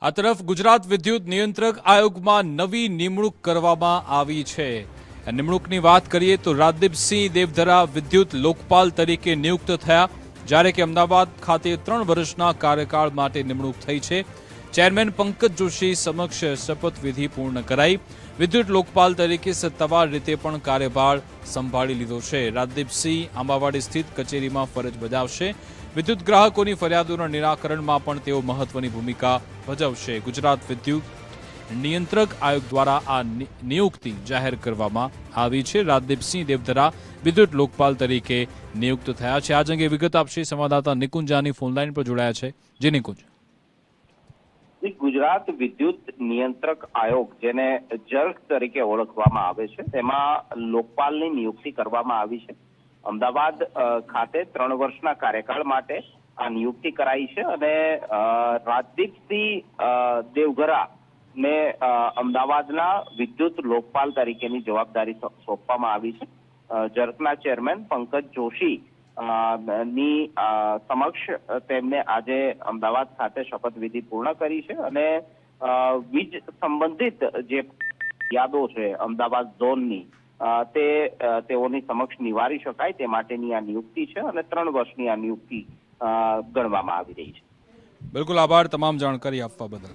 આ તરફ ગુજરાત વિદ્યુત નિયંત્રક આયોગમાં નવી નિમણૂક કરવામાં આવી છે। નિમણૂકની વાત કરીએ તો રાજદીપસિંહ દેવધરા વિદ્યુત લોકપાલ તરીકે નિયુક્ત થયા, જ્યારે કે અમદાવાદ ખાતે 3 વર્ષના કાર્યકાળ માટે નિમણૂક થઈ છે। ચેરમેન પંકજ જોશી સમક્ષ શપથવિધિ પૂર્ણ કરાઈ। વિદ્યુત લોકપાલ તરીકે સત્તાવાર રીતે પણ કાર્યભાર સંભાળી લીધો છે। રાજદીપસિંહ આંબાવાડી સ્થિત કચેરીમાં ફરજ બજાવશે। વિદ્યુત ગ્રાહકોની ફરિયાદોના નિરાકરણમાં પણ તેઓ મહત્વની ભૂમિકા ભજવશે। ગુજરાત વિદ્યુત નિયંત્રક આયોગ દ્વારા આ નિયુક્તિ જાહેર કરવામાં આવી છે। રાજદીપસિંહ દેવધરા વિદ્યુત લોકપાલ તરીકે નિયુક્ત થયા છે। આજ અંગે વિગત આપશે સંવાદદાતા નિકુંજાની ફોનલાઈન પર જોડાયા છે। જે નિકુંજ, ગુજરાત વિદ્યુત નિયંત્રક આયોગ, જેને જર્ક તરીકે ઓળખવામાં આવે છે, તેમાં લોકપાલની નિયુક્તિ કરવામાં આવી છે। અમદાવાદ ખાતે 3 વર્ષના કાર્યકાળ માટે આ નિયુક્તિ કરાઈ છે અને રાજદીપસિંહ દેવધરા ને અમદાવાદના વિદ્યુત લોકપાલ તરીકેની જવાબદારી સોંપવામાં આવી છે। જર્કના ચેરમેન પંકજ જોશી ની સમક્ષ તેમને આજે અમદાવાદ ખાતે શપથવિધિ પૂર્ણ કરી છે અને વીજ સંબંધિત જે યાદો છે અમદાવાદ ઝોનની તેઓની સમક્ષ નિવારી શકાય તે માટેની આ નિયુક્તિ છે અને 3 વર્ષની આ નિયુક્તિ ગણવામાં આવી રહી છે। બિલકુલ, આભાર તમામ જાણકારી આપવા બદલ।